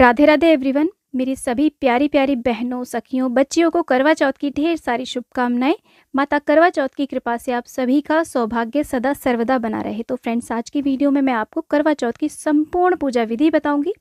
Radhe Radhe everyone. मेरी सभी प्यारी प्यारी बहनों, सखियों, बच्चियों को करवा चौथ की ढेर सारी शुभकामनाएं। माता करवा चौथ की कृपा से आप सभी का सौभाग्य सदा सर्वदा बना रहे। तो फ्रेंड्स, आज की वीडियो में मैं आपको करवा चौथ की संपूर्ण पूजा विधि बताऊंगी।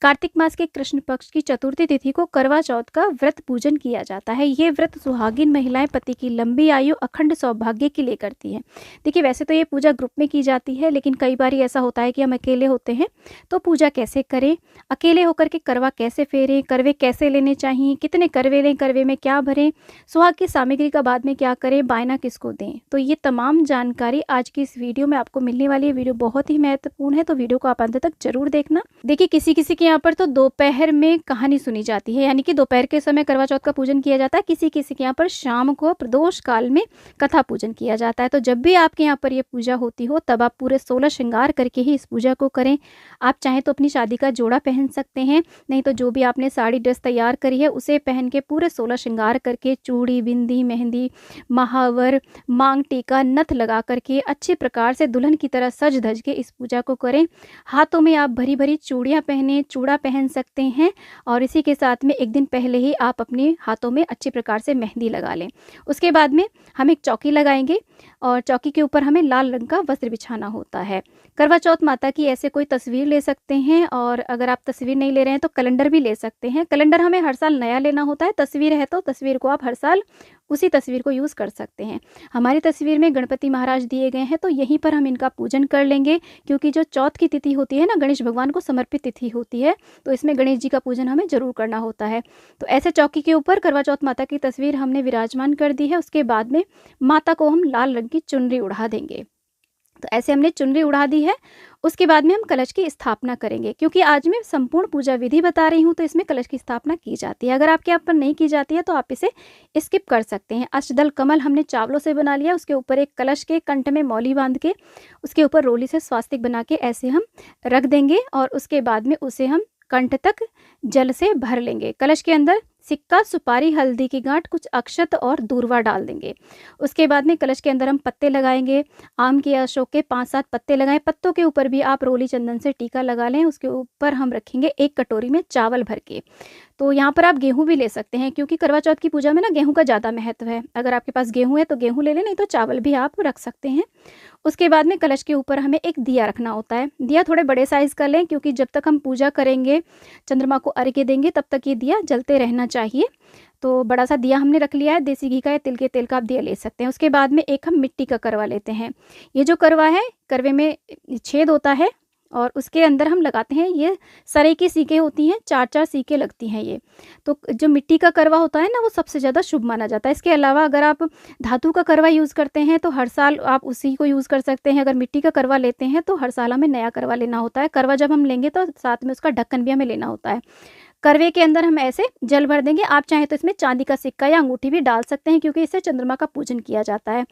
कार्तिक मास के कृष्ण पक्ष की चतुर्थी तिथि को करवा चौथ का व्रत पूजन किया जाता है। ये व्रत सुहागिन महिलाएं पति की लंबी आयु, अखंड सौभाग्य के लिए करती हैं। देखिए, वैसे तो ये पूजा ग्रुप में की जाती है, लेकिन कई बार ऐसा होता है कि हम अकेले होते हैं, तो पूजा कैसे करें, अकेले होकर के करवा कैसे फेरें, करवे कैसे लेने चाहिए, कितने करवे लें, करवे में क्या भरें, सुहाग की सामग्री का बाद में क्या करें, बायना किसको दें, तो ये तमाम जानकारी आज की इस वीडियो में आपको मिलने वाली है। वीडियो बहुत ही महत्वपूर्ण है, तो वीडियो को आप अंत तक जरूर देखना। देखिए, किसी किसी के यहाँ पर तो दोपहर में कहानी सुनी जाती है, यानी कि दोपहर के समय करवा चौथ का पूजन किया जाता है। किसी किसी के यहाँ पर शाम को प्रदोष काल में कथा पूजन किया जाता है। तो जब भी आपके यहाँ पर ये पूजा होती हो, तब आप पूरे 16 श्रृंगार करके ही इस पूजा को करें। आप चाहें तो अपनी शादी का जोड़ा पहन सकते हैं, नहीं तो जो भी आपने साड़ी ड्रेस तैयार करी है उसे पहन के पूरे 16 श्रृंगार करके चूड़ी, बिंदी, मेहंदी, महावर, मांग टीका, नथ लगा करके अच्छे प्रकार से दुल्हन की तरह सज धज के इस पूजा को करें। हाथों में आप भरी भरी चूड़ियाँ पहने, चूड़ा पहन सकते हैं, और इसी के साथ में एक दिन पहले ही आप अपने हाथों में अच्छे प्रकार से मेहंदी लगा लें। उसके बाद में हम एक चौकी लगाएंगे, और चौकी के ऊपर हमें लाल रंग का वस्त्र बिछाना होता है। करवा चौथ माता की ऐसे कोई तस्वीर ले सकते हैं, और अगर आप तस्वीर नहीं ले रहे हैं तो कैलेंडर भी ले सकते हैं। कैलेंडर हमें हर साल नया लेना होता है, तस्वीर है तो तस्वीर को आप हर साल उसी तस्वीर को यूज़ कर सकते हैं। हमारी तस्वीर में गणपति महाराज दिए गए हैं, तो यहीं पर हम इनका पूजन कर लेंगे, क्योंकि जो चौथ की तिथि होती है ना, गणेश भगवान को समर्पित तिथि होती है, तो इसमें गणेश जी का पूजन हमें जरूर करना होता है। तो ऐसे चौकी के ऊपर करवा चौथ माता की तस्वीर हमने विराजमान कर दी है। उसके बाद में माता को हम लाल रंग की चुनरी उड़ा देंगे। तो ऐसे हमने चुनरी उड़ा दी है। उसके बाद में हम कलश की स्थापना करेंगे, क्योंकि आज मैं संपूर्ण पूजा विधि बता रही हूँ, तो इसमें कलश की स्थापना की जाती है। अगर आपके यहाँ पर नहीं की जाती है तो आप इसे स्किप कर सकते हैं। अष्टदल कमल हमने चावलों से बना लिया, उसके ऊपर एक कलश के कंठ में मौली बांध के उसके ऊपर रोली से स्वास्तिक बना के ऐसे हम रख देंगे, और उसके बाद में उसे हम कंठ तक जल से भर लेंगे। कलश के अंदर सिक्का, सुपारी, हल्दी की गांठ, कुछ अक्षत और दूर्वा डाल देंगे। उसके बाद में कलश के अंदर हम पत्ते लगाएंगे। आम के, अशोक के 5-7 पत्ते लगाएं। पत्तों के ऊपर भी आप रोली चंदन से टीका लगा लें। उसके ऊपर हम रखेंगे एक कटोरी में चावल भर के। तो यहाँ पर आप गेहूं भी ले सकते हैं, क्योंकि करवा चौथ की पूजा में ना गेहूं का ज़्यादा महत्व है। अगर आपके पास गेहूं है तो गेहूं ले लें, नहीं तो चावल भी आप रख सकते हैं। उसके बाद में कलश के ऊपर हमें एक दिया रखना होता है। दिया थोड़े बड़े साइज़ का लें, क्योंकि जब तक हम पूजा करेंगे, चंद्रमा को अर्घ्य देंगे, तब तक ये दिया जलते रहना चाहिए। तो बड़ा सा दिया हमने रख लिया है। देसी घी का या तिल के तेल का आप दिया ले सकते हैं। उसके बाद में एक हम मिट्टी का करवा लेते हैं। ये जो करवा है, करवे में छेद होता है, और उसके अंदर हम लगाते हैं, ये सरे की सीकें होती हैं, 4-4 सीकें लगती हैं ये। तो जो मिट्टी का करवा होता है ना, वो सबसे ज़्यादा शुभ माना जाता है। इसके अलावा अगर आप धातु का करवा यूज़ करते हैं तो हर साल आप उसी को यूज़ कर सकते हैं। अगर मिट्टी का करवा लेते हैं तो हर साल हमें नया करवा लेना होता है। करवा जब हम लेंगे तो साथ में उसका ढक्कन भी हमें लेना होता है। करवे के अंदर हम ऐसे जल भर देंगे। आप चाहें तो इसमें चांदी का सिक्का या अंगूठी भी डाल सकते हैं, क्योंकि इससे चंद्रमा का पूजन किया जाता है।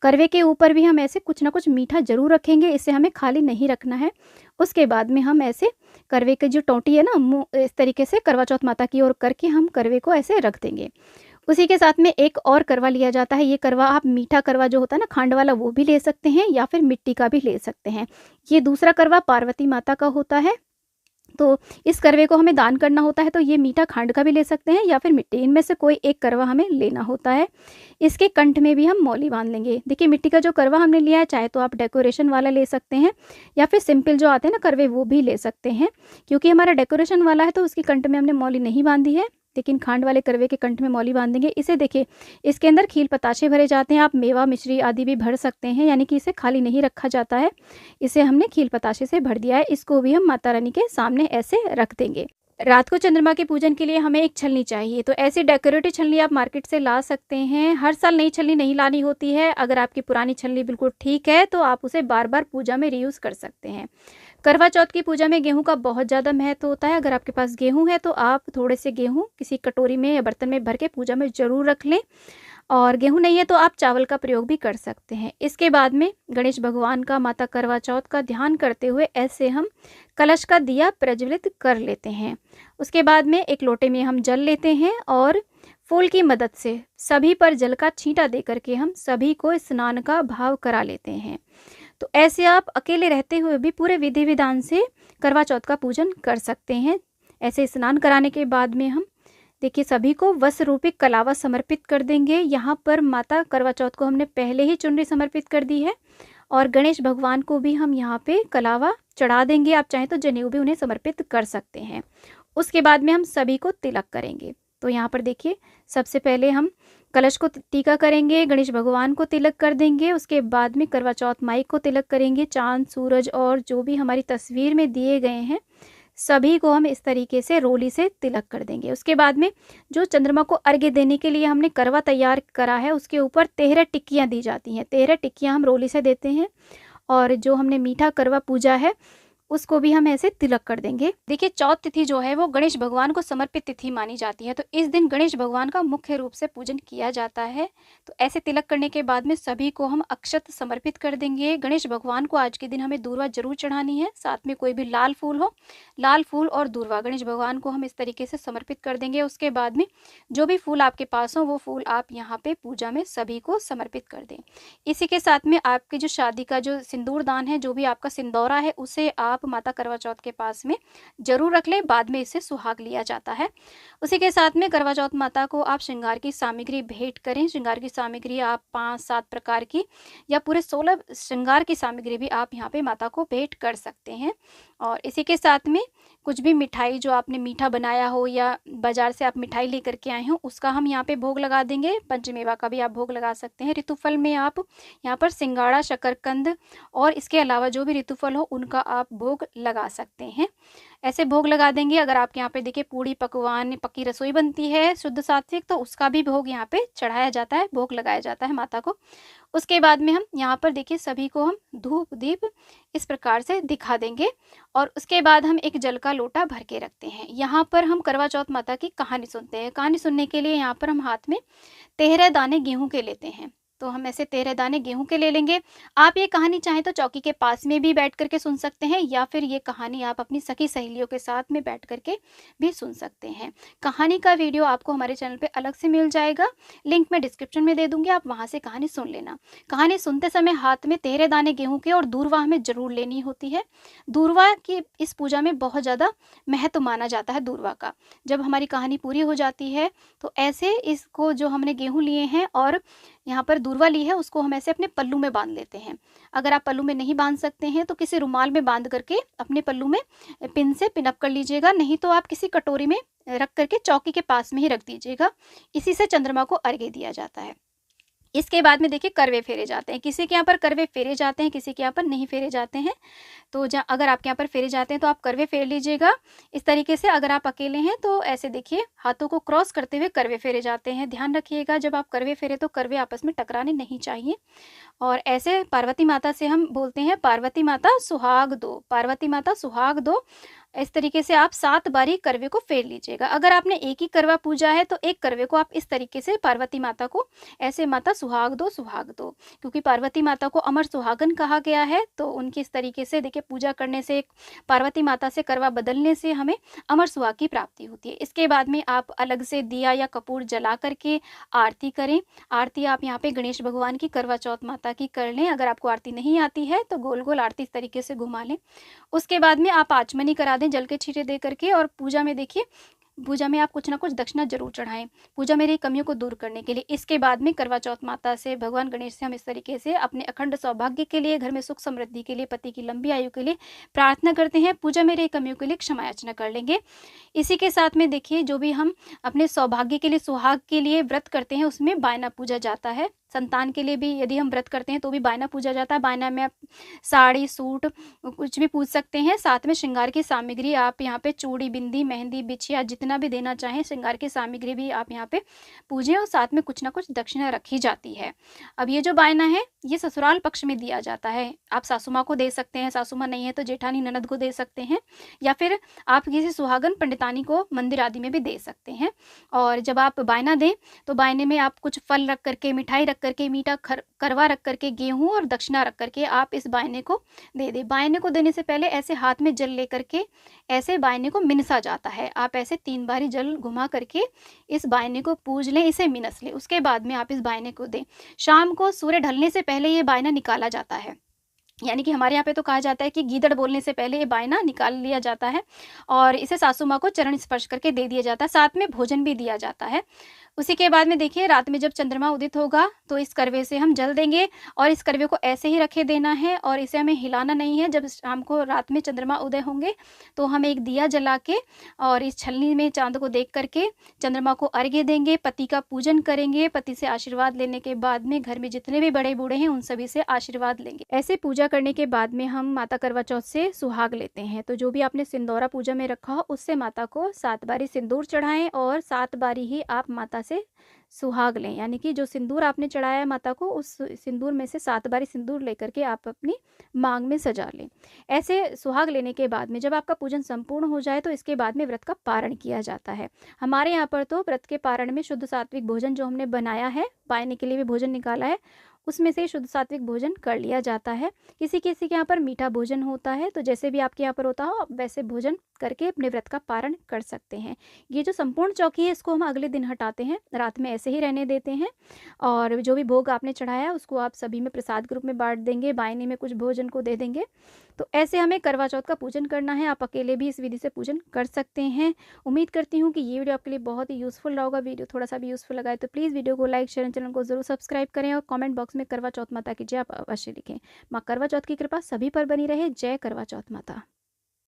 करवे के ऊपर भी हम ऐसे कुछ ना कुछ मीठा जरूर रखेंगे, इसे हमें खाली नहीं रखना है। उसके बाद में हम ऐसे करवे की जो टोंटी है ना, मुँह इस तरीके से करवा चौथ माता की ओर करके हम करवे को ऐसे रख देंगे। उसी के साथ में एक और करवा लिया जाता है। ये करवा आप मीठा करवा जो होता है ना, खांड वाला, वो भी ले सकते हैं, या फिर मिट्टी का भी ले सकते हैं। ये दूसरा करवा पार्वती माता का होता है। तो इस करवे को हमें दान करना होता है, तो ये मीठा खांड का भी ले सकते हैं या फिर मिट्टी, इनमें से कोई एक करवा हमें लेना होता है। इसके कंठ में भी हम मौली बांध लेंगे। देखिए, मिट्टी का जो करवा हमने लिया है, चाहे तो आप डेकोरेशन वाला ले सकते हैं, या फिर सिंपल जो आते हैं ना करवे, वो भी ले सकते हैं। क्योंकि हमारा डेकोरेशन वाला है तो उसके कंठ में हमने मौली नहीं बांधी है, लेकिन खांड वाले करवे के कंठ में मौली बांधेंगे। इसे देखिए, इसके अंदर खील पताशे भरे जाते हैं। आप मेवा, मिश्री आदि भी भर सकते हैं, यानी कि इसे खाली नहीं रखा जाता है। इसे हमने खील पताशे से भर दिया है। इसको भी हम माता रानी के सामने ऐसे रख देंगे। रात को चंद्रमा के पूजन के लिए हमें एक छलनी चाहिए, तो ऐसी डेकोरेटिव छलनी आप मार्केट से ला सकते हैं। हर साल नई छलनी नहीं लानी होती है। अगर आपकी पुरानी छलनी बिल्कुल ठीक है तो आप उसे बार बार पूजा में रीयूज़ कर सकते हैं। करवा चौथ की पूजा में गेहूं का बहुत ज़्यादा महत्व होता है। अगर आपके पास गेहूं है तो आप थोड़े से गेहूं किसी कटोरी में या बर्तन में भर के पूजा में ज़रूर रख लें, और गेहूं नहीं है तो आप चावल का प्रयोग भी कर सकते हैं। इसके बाद में गणेश भगवान का, माता करवा चौथ का ध्यान करते हुए ऐसे हम कलश का दिया प्रज्वलित कर लेते हैं। उसके बाद में एक लोटे में हम जल लेते हैं, और फूल की मदद से सभी पर जल का छींटा दे करके हम सभी को स्नान का भाव करा लेते हैं। तो ऐसे आप अकेले रहते हुए भी पूरे विधि विधान से करवा चौथ का पूजन कर सकते हैं। ऐसे स्नान कराने के बाद में हम देखिए सभी को वस्त्र रूपी कलावा समर्पित कर देंगे। यहाँ पर माता करवा चौथ को हमने पहले ही चुनरी समर्पित कर दी है और गणेश भगवान को भी हम यहाँ पे कलावा चढ़ा देंगे। आप चाहें तो जनेऊ भी उन्हें समर्पित कर सकते हैं। उसके बाद में हम सभी को तिलक करेंगे। तो यहाँ पर देखिए सबसे पहले हम कलश को टीका करेंगे, गणेश भगवान को तिलक कर देंगे। उसके बाद में करवा चौथ माई को तिलक करेंगे। चांद, सूरज और जो भी हमारी तस्वीर में दिए गए हैं सभी को हम इस तरीके से रोली से तिलक कर देंगे। उसके बाद में जो चंद्रमा को अर्घ्य देने के लिए हमने करवा तैयार करा है उसके ऊपर 13 टिक्कियाँ दी जाती हैं। 13 टिक्कियाँ हम रोली से देते हैं और जो हमने मीठा करवा पूजा है उसको भी हम ऐसे तिलक कर देंगे। देखिए चौथ तिथि जो है वो गणेश भगवान को समर्पित तिथि मानी जाती है, तो इस दिन गणेश भगवान का मुख्य रूप से पूजन किया जाता है। तो ऐसे तिलक करने के बाद में सभी को हम अक्षत समर्पित कर देंगे। गणेश भगवान को आज के दिन हमें दूर्वा जरूर चढ़ानी है, साथ में कोई भी लाल फूल हो, लाल फूल और दूर्वा गणेश भगवान को हम इस तरीके से समर्पित कर देंगे। उसके बाद में जो भी फूल आपके पास हो वो फूल आप यहाँ पे पूजा में सभी को समर्पित कर दें। इसी के साथ में आपकी जो शादी का जो सिंदूर दान है, जो भी आपका सिंदौरा है, उसे आप माता करवा चौथ के पास में जरूर रख लें, बाद में इससे सुहाग लिया जाता है। उसी के साथ में करवा चौथ माता को आप श्रृंगार की सामग्री भेंट करें। श्रृंगार की सामग्री आप 5-7 प्रकार की या पूरे 16 श्रृंगार की सामग्री भी आप यहाँ पे माता को भेंट कर सकते हैं। और इसी के साथ में कुछ भी मिठाई जो आपने मीठा बनाया हो या बाजार से आप मिठाई लेकर के आए हो उसका हम यहाँ पे भोग लगा देंगे। पंचमेवा का भी आप भोग लगा सकते हैं। ऋतुफल में आप यहाँ पर सिंगाड़ा, शकरकंद और इसके अलावा जो भी ऋतुफल हो उनका आप भोग लगा सकते हैं। ऐसे भोग लगा देंगे। अगर आपके यहाँ पे देखिए पूड़ी पकवान, पक्की रसोई बनती है शुद्ध सात्विक, तो उसका भी भोग यहाँ पे चढ़ाया जाता है, भोग लगाया जाता है माता को। उसके बाद में हम यहाँ पर देखिए सभी को हम धूप दीप इस प्रकार से दिखा देंगे और उसके बाद हम एक जल का लोटा भर के रखते हैं। यहाँ पर हम करवा चौथ माता की कहानी सुनते हैं। कहानी सुनने के लिए यहाँ पर हम हाथ में 13 दाने गेहूं के लेते हैं। तो हम ऐसे 13 दाने गेहूं के ले लेंगे। आप ये कहानी चाहें तो चौकी के पास में भी बैठ करके सुन सकते हैं या फिर ये कहानी आप अपनी सखी सहेलियों के साथ में बैठ करके भी सुन सकते हैं। कहानी का वीडियो आपको हमारे चैनल पे अलग से मिल जाएगा, लिंक मैं डिस्क्रिप्शन में दे दूंगी, आप वहां से कहानी सुन लेना। कहानी सुनते समय हाथ में 13 दाने गेहूं के और दूर्वा हमें जरूर लेनी होती है। दूर्वा की इस पूजा में बहुत ज़्यादा महत्व माना जाता है दूर्वा का। जब हमारी कहानी पूरी हो जाती है तो ऐसे इसको जो हमने गेहूँ लिए हैं और यहाँ पर दूर्वा ली है उसको हम ऐसे अपने पल्लू में बांध लेते हैं। अगर आप पल्लू में नहीं बांध सकते हैं तो किसी रुमाल में बांध करके अपने पल्लू में पिन से पिन अप कर लीजिएगा, नहीं तो आप किसी कटोरी में रख करके चौकी के पास में ही रख दीजिएगा। इसी से चंद्रमा को अर्घ्य दिया जाता है। इसके बाद में देखिए करवे फेरे जाते हैं। किसी के यहाँ पर करवे फेरे जाते हैं, किसी के यहाँ पर नहीं फेरे जाते हैं। तो अगर आपके यहाँ पर फेरे जाते हैं तो आप करवे फेर लीजिएगा इस तरीके से। अगर आप अकेले हैं तो ऐसे देखिए हाथों को क्रॉस करते हुए करवे फेरे जाते हैं। ध्यान रखिएगा जब आप करवे फेरे तो करवे आपस में टकराने नहीं चाहिए। और ऐसे पार्वती माता से हम बोलते हैं पार्वती माता सुहाग दो, पार्वती माता सुहाग दो। इस तरीके से आप 7 बारी करवे को फेर लीजिएगा। अगर आपने एक ही करवा पूजा है तो एक करवे को आप इस तरीके से पार्वती माता को ऐसे माता सुहाग दो, सुहाग दो, क्योंकि पार्वती माता को अमर सुहागन कहा गया है। तो उनकी इस तरीके से देखिए पूजा करने से, पार्वती माता से करवा बदलने से हमें अमर सुहाग की प्राप्ति होती है। इसके बाद में आप अलग से दिया या कपूर जला करके आरती करें। आरती आप यहाँ पे गणेश भगवान की, करवा चौथ माता की कर लें। अगर आपको आरती नहीं आती है तो गोल गोल आरती इस तरीके से घुमा लें। उसके बाद में आप आचमनी करा दें जल के छींटे दे करके। और पूजा में देखिए, पूजा में आप कुछ ना कुछ दक्षिणा जरूर चढ़ाएं, पूजा मेरी कमियों को दूर करने के लिए। इसके बाद में करवा चौथ माता से, भगवान गणेश से हम इस तरीके से अपने अखंड सौभाग्य के लिए, घर में सुख समृद्धि के लिए, पति की लंबी आयु के लिए प्रार्थना करते हैं। पूजा मेरी कमियों के लिए क्षमा याचना कर लेंगे। इसी के साथ में देखिए जो भी हम अपने सौभाग्य के लिए, सुहाग के लिए व्रत करते हैं उसमें बायना पूजा जाता है। संतान के लिए भी यदि हम व्रत करते हैं तो भी बायना पूजा जाता है। बायना में आप साड़ी, सूट कुछ भी पूज सकते हैं। साथ में श्रृंगार की सामग्री आप यहाँ पे चूड़ी, बिंदी, मेहंदी, बिछिया जितना भी देना चाहें श्रृंगार की सामग्री भी आप यहाँ पे पूजें। और साथ में कुछ ना कुछ दक्षिणा रखी जाती है। अब ये जो बायना है ये ससुराल पक्ष में दिया जाता है। आप सासू माँ को दे सकते हैं, सासू माँ नहीं है तो जेठानी ननद को दे सकते हैं, या फिर आप किसी सुहागन पंडितानी को मंदिर आदि में भी दे सकते हैं। और जब आप बायना दें तो बायने में आप कुछ फल रख करके, मिठाई रख करके, मीठा करवा रख करके, गेहूं और दक्षिणा रख करके आप इस बायने को दे दें। बायने को देने से पहले ऐसे हाथ में जल लेकर के ऐसे बायने को मिनसा जाता है। आप ऐसे 3 बारी जल घुमा करके इस बायने को पूज लें, इसे मिनस लें। उसके बाद में आप इस बायने को दें। शाम को सूर्य ढलने से पहले ये बायना निकाला जाता है। यानी कि हमारे यहाँ पे तो कहा जाता है कि गीदड़ बोलने से पहले ये बायना निकाल लिया जाता है और इसे सासू माँ को चरण स्पर्श करके दे दिया जाता है, साथ में भोजन भी दिया जाता है। उसी के बाद में देखिए रात में जब चंद्रमा उदित होगा तो इस करवे से हम जल देंगे और इस करवे को ऐसे ही रखे देना है और इसे हमें हिलाना नहीं है। जब शाम को रात में चंद्रमा उदय होंगे तो हम एक दिया जला के और इस छलनी में चाँद को देख करके चंद्रमा को अर्घ्य देंगे, पति का पूजन करेंगे, पति से आशीर्वाद लेने के बाद में घर में जितने भी बड़े बूढ़े हैं उन सभी से आशीर्वाद लेंगे। ऐसे पूजा करने के बाद में हम माता करवा चौथ से सुहाग लेते हैं। तो जो भी आपने सिंदूरा पूजा में रखा हो उससे माता को 7 बारी सिंदूर चढ़ाएं और 7 बारी ही आप माता से सुहाग लें। यानी कि जो सिंदूर आपने चढ़ाया है माता को उस सिंदूर में से 7 बारी सिंदूर लेकर के आप अपनी मांग में सजा लें। ऐसे सुहाग लेने के बाद में जब आपका पूजन संपूर्ण हो जाए तो इसके बाद में व्रत का पारण किया जाता है। हमारे यहाँ पर तो व्रत के पारण में शुद्ध सात्विक भोजन जो हमने बनाया है, पायने के लिए भी भोजन निकाला है, उसमें से शुद्ध सात्विक भोजन कर लिया जाता है। किसी किसी के यहाँ पर मीठा भोजन होता है, तो जैसे भी आपके यहाँ पर होता हो आप वैसे भोजन करके अपने व्रत का पारण कर सकते हैं। ये जो संपूर्ण चौकी है इसको हम अगले दिन हटाते हैं, रात में ऐसे ही रहने देते हैं और जो भी भोग आपने चढ़ाया है उसको आप सभी में प्रसाद के रूप में बांट देंगे, बायने में कुछ भोजन को दे देंगे। तो ऐसे हमें करवा चौथ का पूजन करना है। आप अकेले भी इस विधि से पूजन कर सकते हैं। उम्मीद करती हूँ कि ये वीडियो आपके लिए बहुत ही यूज़फुल रहा होगा। वीडियो थोड़ा सा भी यूज़फुल लगा है तो प्लीज़ वीडियो को लाइक, शेयर, चैनल को जरूर सब्सक्राइब करें और कमेंट बॉक्स में करवा चौथ माता की जय आप अवश्य लिखें। माँ करवा चौथ की कृपा सभी पर बनी रहे। जय करवा चौथ माता।